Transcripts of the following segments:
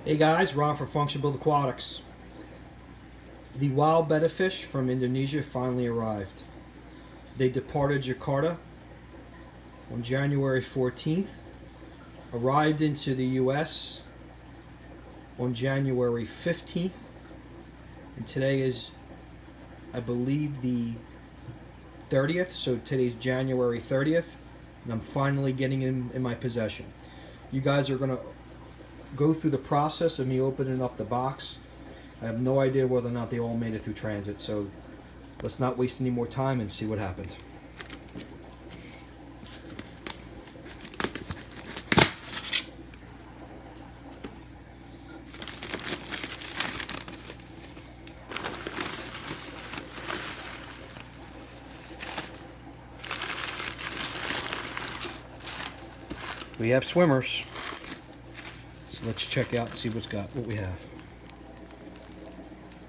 Hey guys, Ron for FunctionBuilt-Aquatics. The wild betta fish from Indonesia finally arrived. They departed Jakarta on January 14th, arrived into the US on January 15th, and today is, I believe, the 30th, so today's January 30th, and I'm finally getting them in my possession. You guys are going to go through the process of me opening up the box. I have no idea whether or not they all made it through transit, so let's not waste any more time and see what happened. We have swimmers. So let's check out and see what we have.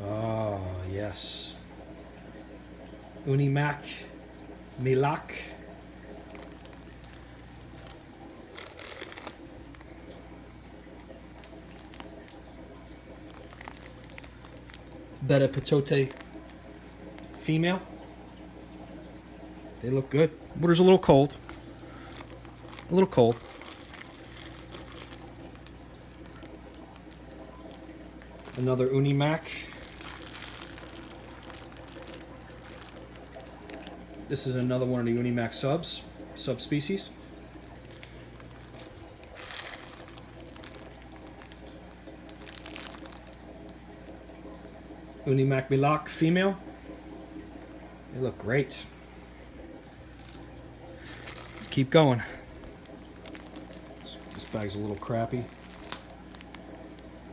Ah, yes. Unimaculata. Betta petote female. They look good. Water's a little cold. A little cold. Another Unimac. This is another one of the Unimac subspecies. Unimaculata female. They look great. Let's keep going. This bag's a little crappy.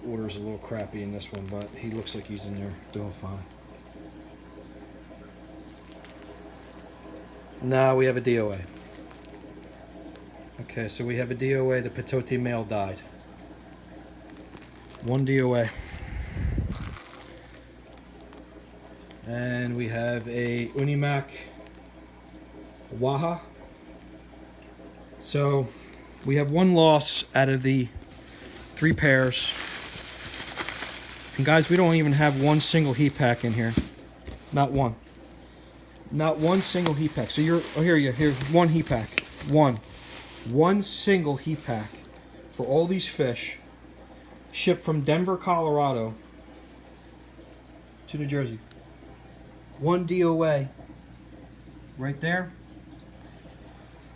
Water's a little crappy in this one, but he looks like he's in there doing fine. Now we have a DOA. Okay, so we have a DOA. The petote male died. One DOA. And we have a Unimac Waha. So we have one loss out of the 3 pairs. And guys, we don't even have one single heat pack in here. Not one. Not one single heat pack. So here's one heat pack. One single heat pack for all these fish shipped from Denver, Colorado to New Jersey. One DOA right there.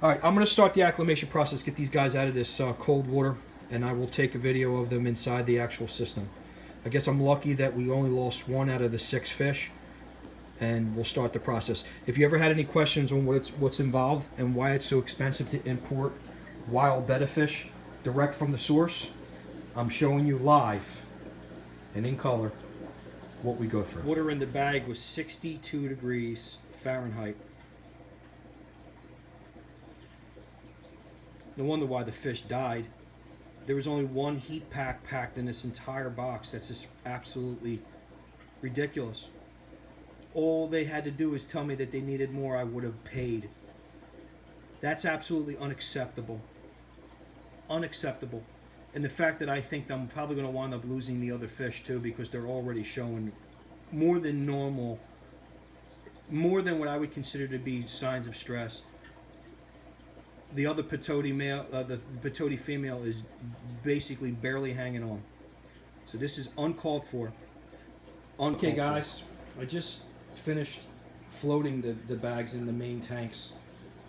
All right, I'm going to start the acclimation process, get these guys out of this cold water, and I will take a video of them inside the actual system. I guess I'm lucky that we only lost 1 out of the 6 fish, and we'll start the process. If you ever had any questions on what's involved and why it's so expensive to import wild betta fish direct from the source, I'm showing you live and in color what we go through. Water in the bag was 62 degrees Fahrenheit. No wonder why the fish died. There was only one heat pack packed in this entire box. That's just absolutely ridiculous. All they had to do is tell me that they needed more. I would have paid. That's absolutely unacceptable. Unacceptable. And the fact that I think I'm probably going to wind up losing the other fish too, because they're already showing more than normal, more than what I would consider to be signs of stress. The other petote male, the petote female, is basically barely hanging on. So this is uncalled for. Okay, guys, I just finished floating the bags in the main tanks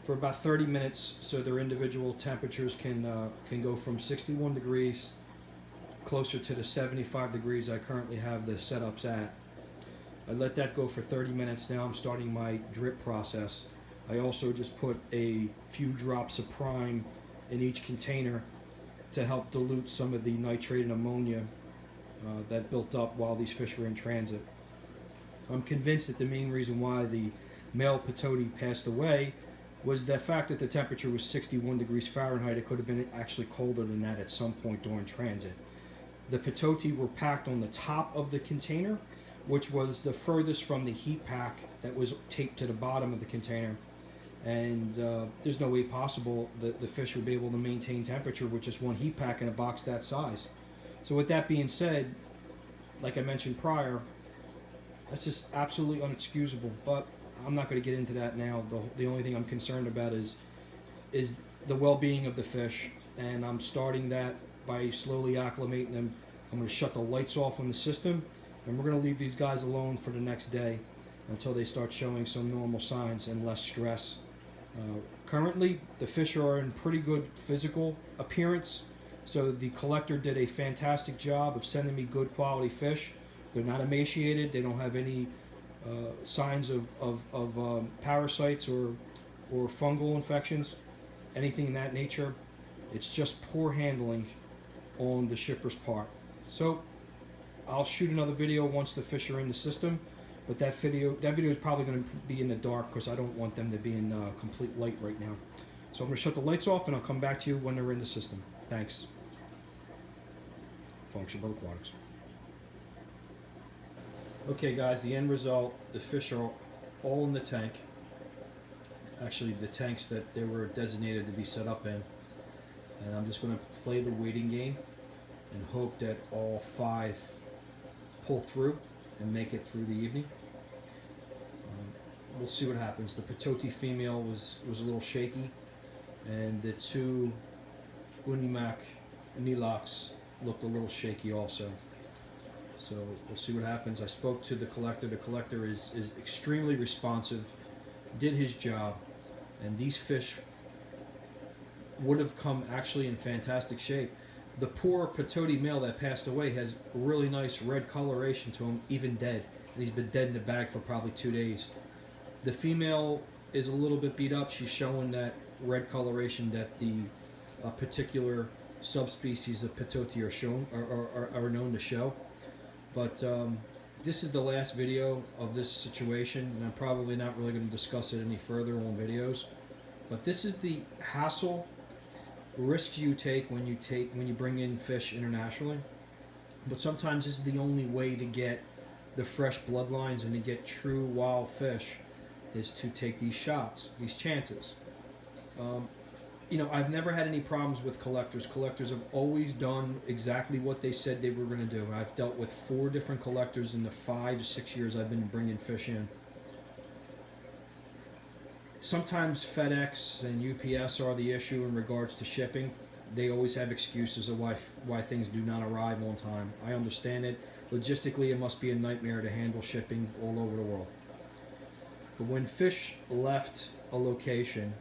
for about 30 minutes, so their individual temperatures can go from 61 degrees closer to the 75 degrees I currently have the setups at. I let that go for 30 minutes. Now I'm starting my drip process. I also just put a few drops of prime in each container to help dilute some of the nitrate and ammonia that built up while these fish were in transit. I'm convinced that the main reason why the male petote passed away was the fact that the temperature was 61 degrees Fahrenheit. It could have been actually colder than that at some point during transit. The petote were packed on the top of the container, which was the furthest from the heat pack that was taped to the bottom of the container. And there's no way possible that the fish would be able to maintain temperature with just one heat pack in a box that size. So with that being said, like I mentioned prior, that's just absolutely unexcusable. But I'm not going to get into that now. The only thing I'm concerned about is the well-being of the fish, and I'm starting that by slowly acclimating them. I'm going to shut the lights off on the system, and we're going to leave these guys alone for the next day until they start showing some normal signs and less stress. Currently, the fish are in pretty good physical appearance, so the collector did a fantastic job of sending me good quality fish. They're not emaciated. They don't have any signs of parasites or fungal infections, anything in that nature. It's just poor handling on the shipper's part. So I'll shoot another video once the fish are in the system, but that video is probably going to be in the dark because I don't want them to be in complete light right now. So I'm going to shut the lights off and I'll come back to you when they're in the system. Thanks. FunctionBuilt-Aquatics. Okay guys, the end result, the fish are all in the tank. Actually, the tanks that they were designated to be set up in. And I'm just going to play the waiting game and hope that all 5 pull through and make it through the evening. We'll see what happens. The Patoti female was a little shaky, and the 2 unimaculata looked a little shaky also. So we'll see what happens. I spoke to the collector. The collector is extremely responsive, did his job, and these fish would have come actually in fantastic shape. The poor Patoti male that passed away has really nice red coloration to him, even dead. And he's been dead in the bag for probably 2 days. The female is a little bit beat up. She's showing that red coloration that the particular subspecies of Patoti are known to show. But this is the last video of this situation, and I'm probably not really going to discuss it any further on videos. But this is the hassle, risks you take when you bring in fish internationally. But sometimes this is the only way to get the fresh bloodlines and to get true wild fish, is to take these shots, these chances. You know, I've never had any problems with collectors. Collectors have always done exactly what they said they were going to do. I've dealt with 4 different collectors in the 5 to 6 years I've been bringing fish in. Sometimes FedEx and UPS are the issue in regards to shipping. They always have excuses of why things do not arrive on time. I understand it. Logistically, it must be a nightmare to handle shipping all over the world. But when fish left a location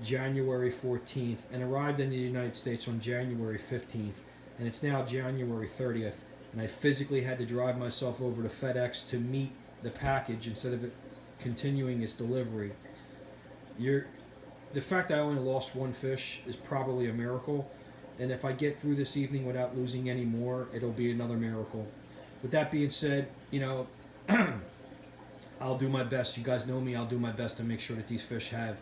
January 14th and arrived in the United States on January 15th, and it's now January 30th, and I physically had to drive myself over to FedEx to meet the package instead of it continuing its delivery. The fact that I only lost 1 fish is probably a miracle, and if I get through this evening without losing any more, it'll be another miracle. With that being said, you know, I'll do my best. You guys know me. I'll do my best to make sure that these fish have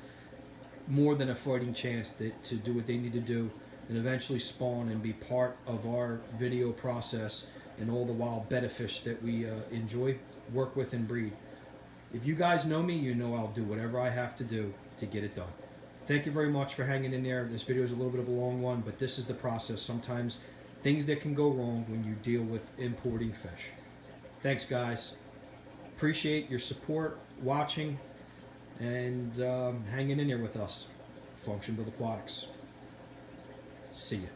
more than a fighting chance to do what they need to do and eventually spawn and be part of our video process and all the wild betta fish that we enjoy, work with, and breed. If you guys know me, you know I'll do whatever I have to do to get it done. Thank you very much for hanging in there. This video is a little bit of a long one, but this is the process. Sometimes things that can go wrong when you deal with importing fish. Thanks, guys. Appreciate your support, watching, and hanging in there with us. FunctionBuilt-Aquatics. See ya.